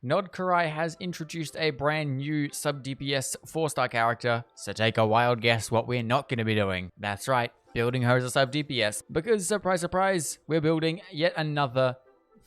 Nodkarai has introduced a brand new sub DPS 4-star character, so take a wild guess what we're not going to be doing. That's right, building her as a sub DPS, because surprise surprise, we're building yet another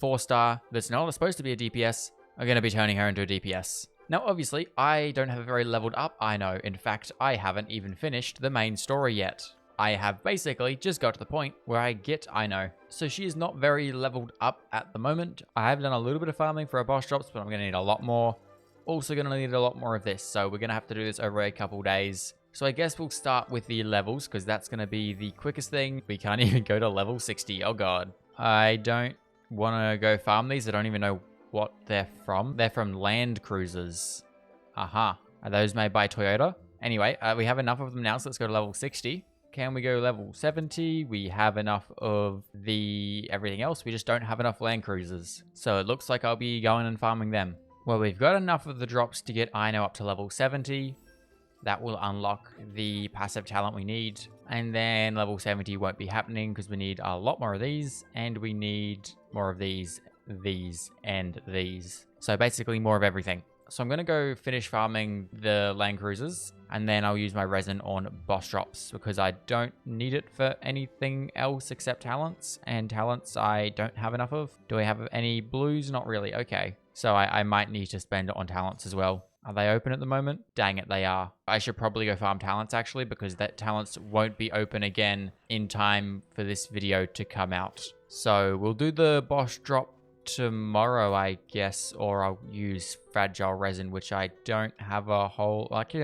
4-star that's not supposed to be a DPS. I'm going to be turning her into a DPS. Now obviously, I don't have a very leveled up Aino. In fact, I haven't even finished the main story yet. I have basically just got to the point where I get Aino. So she is not very leveled up at the moment. I have done a little bit of farming for her boss drops, but I'm going to need a lot more. Also going to need a lot more of this, so we're going to have to do this over a couple days. So I guess we'll start with the levels, because that's going to be the quickest thing. We can't even go to level 60, oh god. I don't want to go farm these, I don't even know what they're from. They're from Land Cruisers. Aha. Are those made by Toyota? Anyway, we have enough of them now, so let's go to level 60. Can we go level 70? We have enough of the everything else. We just don't have enough Land Cruisers. So it looks like I'll be going and farming them. Well, we've got enough of the drops to get Aino up to level 70. That will unlock the passive talent we need. And then level 70 won't be happening because we need a lot more of these. And we need more of these, and these. So basically more of everything. So I'm going to go finish farming the Land Cruisers, and then I'll use my resin on boss drops because I don't need it for anything else except talents, and talents I don't have enough of. Do I have any blues? Not really. Okay. So I might need to spend it on talents as well. Are they open at the moment? Dang it, they are. I should probably go farm talents actually because that talents won't be open again in time for this video to come out. So we'll do the boss drop tomorrow, I guess, or I'll use fragile resin, which I don't have a whole, like, I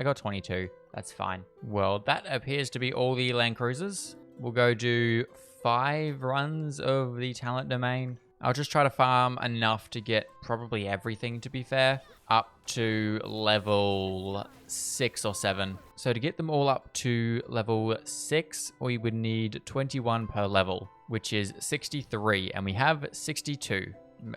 got 22. That's fine. Well, that appears to be all the Land Cruisers. We'll go do 5 runs of the talent domain. I'll just try to farm enough to get probably everything, to be fair, up to level 6 or 7. So to get them all up to level 6, we would need 21 per level, which is 63, and we have 62.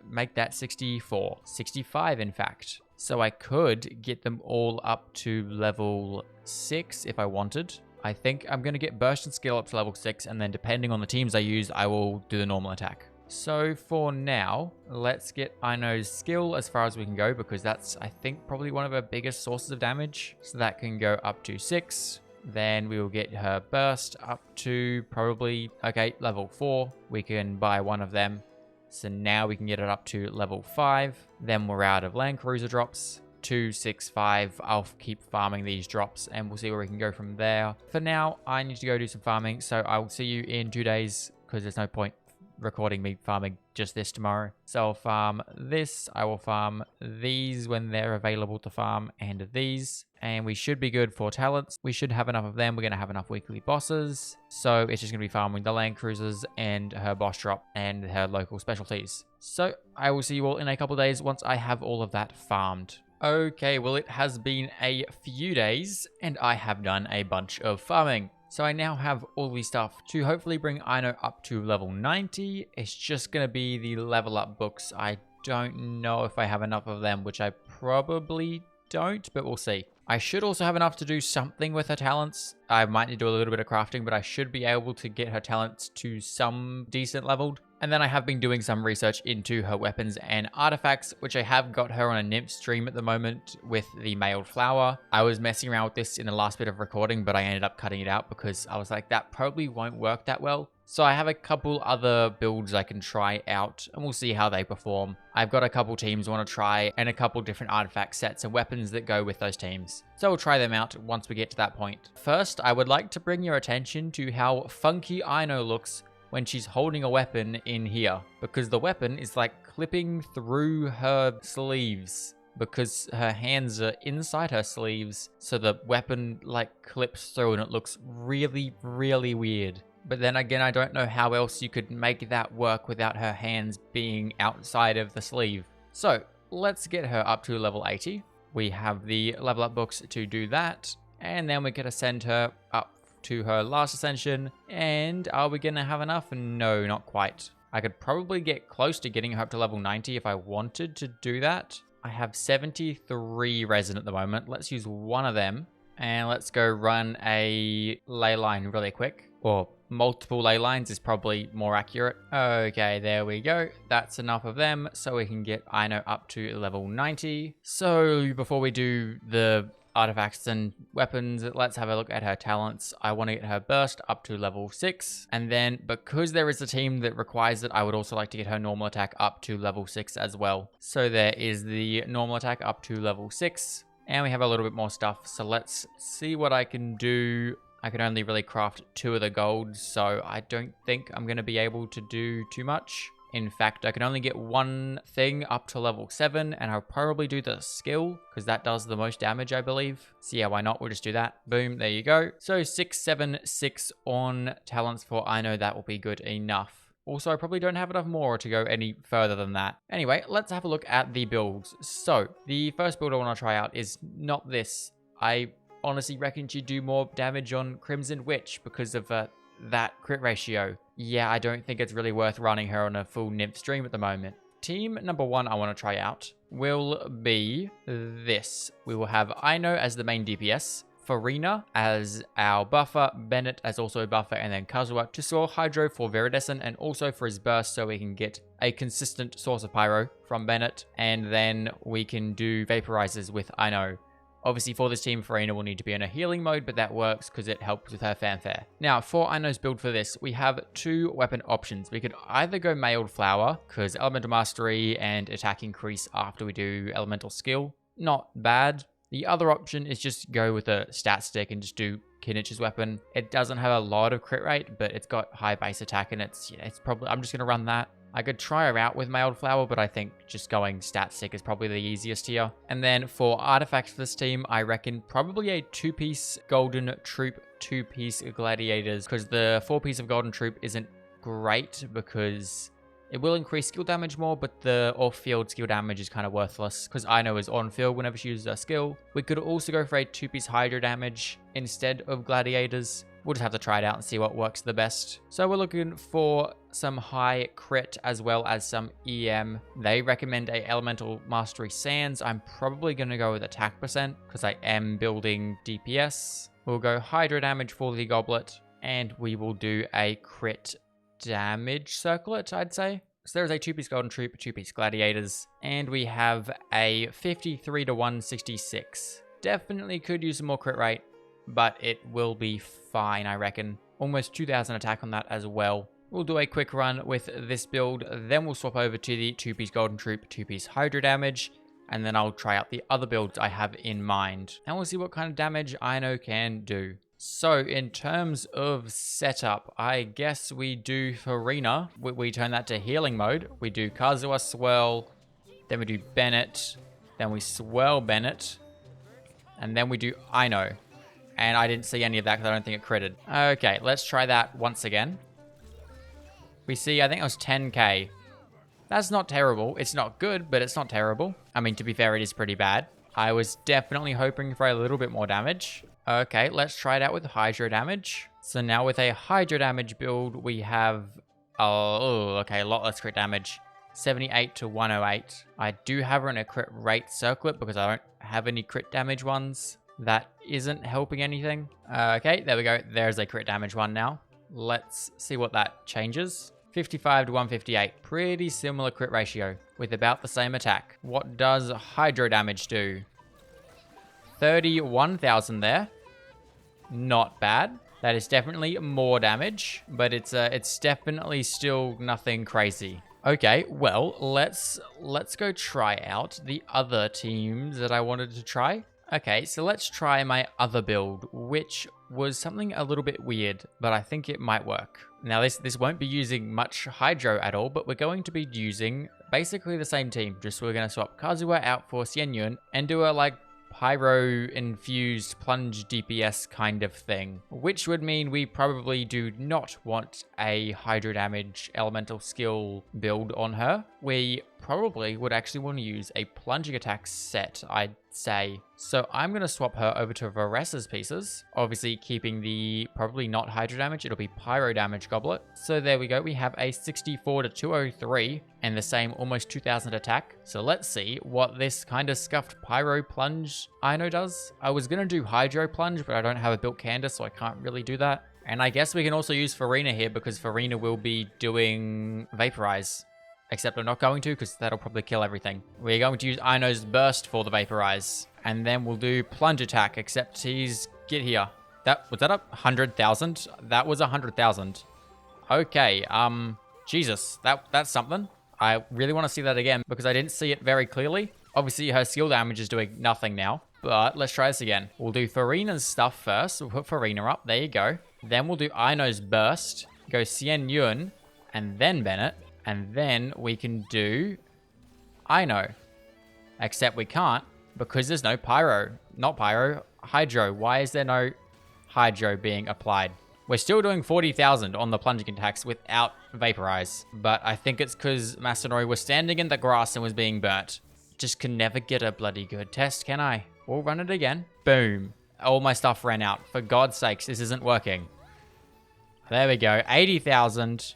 Make that 64. 65, in fact. So I could get them all up to level 6 if I wanted. I think I'm going to get Burst and Skill up to level 6, and then depending on the teams I use, I will do the normal attack. So for now, let's get Aino's skill as far as we can go, because that's, I think, probably one of her biggest sources of damage. So that can go up to 6. Then we will get her burst up to probably, okay, level 4. We can buy one of them. So now we can get it up to level 5. Then we're out of Land Cruiser drops. 2, 6, 5. I'll keep farming these drops and we'll see where we can go from there. For now, I need to go do some farming. So I will see you in 2 days because there's no point recording me farming just this tomorrow. So I'll farm this, I will farm these when they're available to farm, and these, and we should be good for talents. We should have enough of them. We're going to have enough weekly bosses, so it's just going to be farming the Land Cruisers and her boss drop and her local specialties. So I will see you all in a couple of days once I have all of that farmed. Okay, well, it has been a few days and I have done a bunch of farming. So I now have all the stuff to hopefully bring Aino up to level 90. It's just going to be the level up books. I don't know if I have enough of them, which I probably don't, but we'll see. I should also have enough to do something with her talents. I might need to do a little bit of crafting, but I should be able to get her talents to some decent leveled. And then I have been doing some research into her weapons and artifacts, which I have got her on a nymph stream at the moment with the mailed flower. I was messing around with this in the last bit of recording, but I ended up cutting it out because I was like, that probably won't work that well. So I have a couple other builds I can try out and we'll see how they perform. I've got a couple teams I want to try and a couple different artifact sets and weapons that go with those teams. So we'll try them out once we get to that point. First, I would like to bring your attention to how funky Aino looks when she's holding a weapon in here, because the weapon is like clipping through her sleeves because her hands are inside her sleeves. So the weapon like clips through and it looks really, really weird. But then again, I don't know how else you could make that work without her hands being outside of the sleeve. So let's get her up to level 80. We have the level up books to do that. And then we can ascend her up to her last ascension. And are we going to have enough? No, not quite. I could probably get close to getting her up to level 90 if I wanted to do that. I have 73 resin at the moment. Let's use one of them. And let's go run a ley line really quick. Or multiple ley lines is probably more accurate. Okay, there we go. That's enough of them, so we can get Aino up to level 90. So before we do the artifacts and weapons, let's have a look at her talents. I want to get her burst up to level 6, and then because there is a team that requires it, I would also like to get her normal attack up to level 6 as well. So there is the normal attack up to level 6, and we have a little bit more stuff. So let's see what I can do. I can only really craft 2 of the gold, so I don't think I'm going to be able to do too much. In fact, I can only get 1 thing up to level 7, and I'll probably do the skill, because that does the most damage, I believe. So yeah, why not? We'll just do that. Boom, there you go. So 6, 7, 6 on talents for Aino. That will be good enough. Also, I probably don't have enough more to go any further than that. Anyway, let's have a look at the builds. So, the first build I want to try out is not this. I honestly reckon she'd do more damage on Crimson Witch because of that crit ratio. Yeah, I don't think it's really worth running her on a full nymph stream at the moment. Team number 1 I want to try out will be this. We will have Aino as the main DPS, Farina as our buffer, Bennett as also a buffer, and then Kazuha to store Hydro for Viridescent and also for his burst so we can get a consistent source of Pyro from Bennett. And then we can do Vaporizers with Aino. Obviously, for this team, Farina will need to be in a healing mode, but that works because it helps with her fanfare. Now, for Aino's build for this, we have 2 weapon options. We could either go Mailed Flower, because Elemental Mastery and attack increase after we do Elemental Skill. Not bad. The other option is just go with a stat stick and just do Kinnich's weapon. It doesn't have a lot of crit rate, but it's got high base attack, and it's probably, I'm just going to run that. I could try her out with Mailed Flower, but I think just going stat stick is probably the easiest here. And then for artifacts for this team, I reckon probably a 2-piece Golden Troop, 2-piece Gladiators, because the 4-piece of Golden Troop isn't great because it will increase skill damage more, but the off-field skill damage is kind of worthless because Aino is on-field whenever she uses her skill. We could also go for a 2-piece Hydro damage instead of Gladiators. We'll just have to try it out and see what works the best. So we're looking for some high crit as well as some EM. They recommend a Elemental Mastery Sands. I'm probably going to go with attack percent because I am building DPS. We'll go Hydro damage for the Goblet, and we will do a crit damage circlet, I'd say. So there's a 2-piece Golden Troop, 2-piece Gladiators, and we have a 53 to 166. Definitely could use some more crit rate, but it will be fine, I reckon. Almost 2,000 attack on that as well. We'll do a quick run with this build, then we'll swap over to the 2-piece Golden Troop, 2-piece Hydro damage, and then I'll try out the other builds I have in mind. And we'll see what kind of damage Aino can do. So, in terms of setup, I guess we do Farina. We turn that to healing mode. We do Kazuha Swirl, then we do Bennett, then we Swirl Bennett, and then we do Aino. And I didn't see any of that because I don't think it critted. Okay, let's try that once again. We see, I think it was 10k. That's not terrible. It's not good, but it's not terrible. I mean, to be fair, it is pretty bad. I was definitely hoping for a little bit more damage. Okay, let's try it out with Hydro damage. So now with a Hydro damage build, we have, a lot less crit damage. 78 to 108. I do have her in a crit rate circlet because I don't have any crit damage ones. That isn't helping anything. Okay, there we go. There's a crit damage one now. Let's see what that changes. 55 to 158. Pretty similar crit ratio with about the same attack. What does Hydro damage do? 31,000 there. Not bad. That is definitely more damage, but it's definitely still nothing crazy. Okay, well, let's go try out the other teams that I wanted to try. Okay, so let's try my other build, which was something a little bit weird, but I think it might work. Now, this won't be using much Hydro at all, but we're going to be using basically the same team. Just we're going to swap Kazuha out for Xianyun and do a, like, Pyro-infused plunge DPS kind of thing, which would mean we probably do not want a Hydro damage elemental skill build on her. We probably would actually want to use a plunging attack set, I'd say. So I'm going to swap her over to Varessa's pieces, obviously keeping the probably not Hydro damage, it'll be Pyro damage Goblet. So there we go, we have a 64 to 203 and the same almost 2000 attack. So let's see what this kind of scuffed Pyro plunge Aino does. I was going to do Hydro plunge, but I don't have a built Candace, so I can't really do that. And I guess we can also use Farina here because Farina will be doing Vaporize. Except I'm not going to because that'll probably kill everything. We're going to use Aino's Burst for the Vaporize. And then we'll do Plunge Attack, except he's... Get here. Was that 100,000? That was 100,000. Okay, Jesus, that's something. I really want to see that again because I didn't see it very clearly. Obviously, her skill damage is doing nothing now. But let's try this again. We'll do Farina's stuff first. We'll put Farina up. There you go. Then we'll do Aino's Burst. Go Xian Yun. And then Bennett. And then we can do Aino. Except we can't because there's no Pyro. Not Pyro. Hydro. Why is there no Hydro being applied? We're still doing 40,000 on the plunging attacks without Vaporize. But I think it's because Masanori was standing in the grass and was being burnt. Just can never get a bloody good test, can I? We'll run it again. Boom. All my stuff ran out. For God's sakes, this isn't working. There we go. 80,000.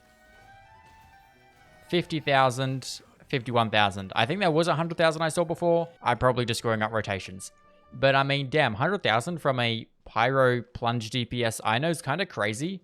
50,000. 51,000. I think there was 100,000 I saw before. I'm probably just screwing up rotations. But I mean, damn, 100,000 from a Pyro Plunge DPS Aino is kind of crazy.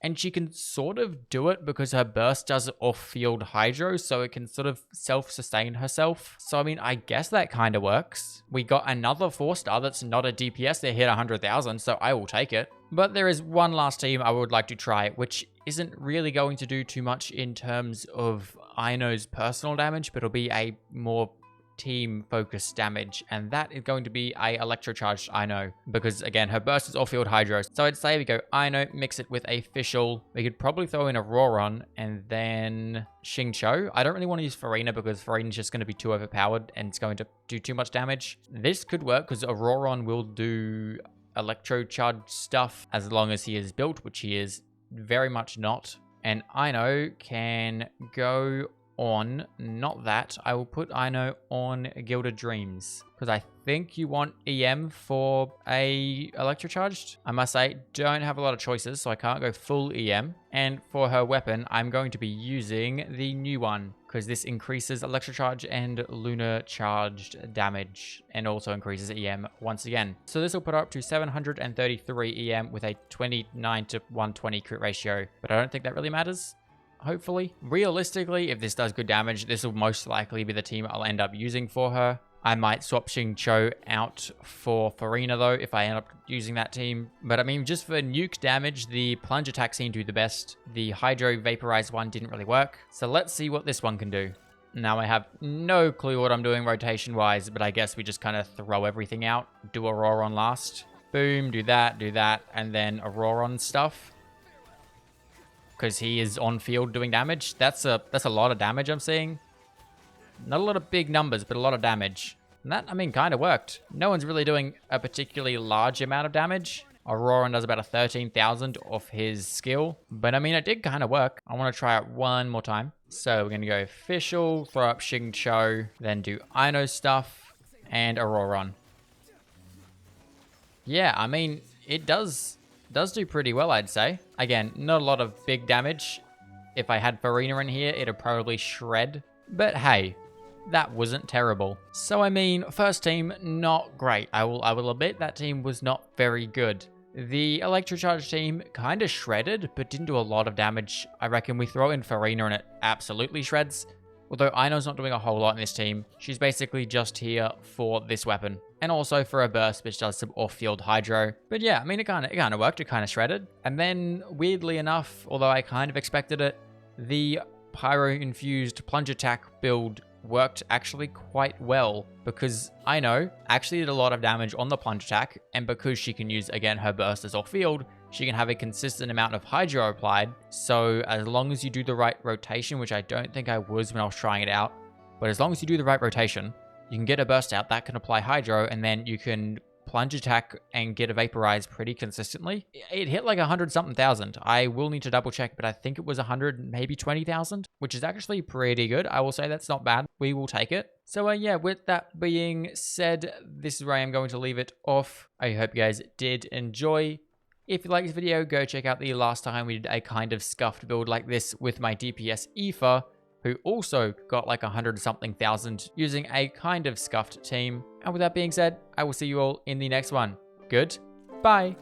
And she can sort of do it because her burst does off-field Hydro, so it can sort of self-sustain herself. So, I mean, I guess that kind of works. We got another 4-star that's not a DPS that hit 100,000, so I will take it. But there is one last team I would like to try, which isn't really going to do too much in terms of Aino's personal damage, but it'll be a more team-focused damage, and that is going to be a electrocharged Aino, because again, her burst is off-field Hydro. So I'd say we go Aino, mix it with a Fischl. We could probably throw in a Roron, and then Xingqiu. I don't really want to use Farina because Farina's just going to be too overpowered, and it's going to do too much damage. This could work because Roron will do electrocharge stuff as long as he is built, which he is very much not. And Aino can go on, not that. I will put Aino on Gilded Dreams because I think you want EM for a electrocharged. I must say, don't have a lot of choices, so I can't go full EM. And for her weapon, I'm going to be using the new one because this increases electrocharge and lunar charged damage and also increases EM once again. So this will put her up to 733 EM with a 29 to 120 crit ratio, but I don't think that really matters. Hopefully. Realistically, if this does good damage, this will most likely be the team I'll end up using for her. I might swap Xingqiu out for Farina though, if I end up using that team. But I mean, just for nuke damage, the plunge attack seemed to do the best. The Hydro Vaporized one didn't really work. So let's see what this one can do. Now I have no clue what I'm doing rotation-wise, but I guess we just kind of throw everything out. Do Auroron last. Boom, do that, and then Auroron stuff. Because he is on field doing damage. That's a lot of damage I'm seeing. Not a lot of big numbers, but a lot of damage. And that, I mean, kind of worked. No one's really doing a particularly large amount of damage. Auroran does about a 13,000 off his skill. But I mean, it did kind of work. I want to try it one more time. So we're going to go Fischl, throw up Xingqiu, then do Aino stuff, and Auroran. Yeah, I mean, it does do pretty well, I'd say. Again, not a lot of big damage. If I had Farina in here, it'd probably shred. But hey, that wasn't terrible. So I mean, first team, not great. I will admit that team was not very good. The Electrocharge team kind of shredded, but didn't do a lot of damage. I reckon we throw in Farina and it absolutely shreds. Although Aino's not doing a whole lot in this team. She's basically just here for this weapon. And also for a burst, which does some off-field Hydro. But yeah, I mean, it kind of worked. It kind of shredded. And then, weirdly enough, although I kind of expected it, the Pyro-infused Plunge Attack build worked actually quite well. Because Aino actually did a lot of damage on the Plunge Attack. And because she can use, again, her burst as off-field, she can have a consistent amount of Hydro applied. So as long as you do the right rotation, which I don't think I was when I was trying it out, but as long as you do the right rotation, you can get a burst out that can apply Hydro, and then you can plunge attack and get a vaporize pretty consistently. It hit like 100-something thousand. I will need to double check, but I think it was 100, maybe 20,000, which is actually pretty good. I will say that's not bad. We will take it. So yeah, with that being said, this is where I am going to leave it off. I hope you guys did enjoy. If you like this video, go check out the last time we did a kind of scuffed build like this with my DPS Aoife, who also got like 100-something thousand using a kind of scuffed team. And with that being said, I will see you all in the next one. Goodbye.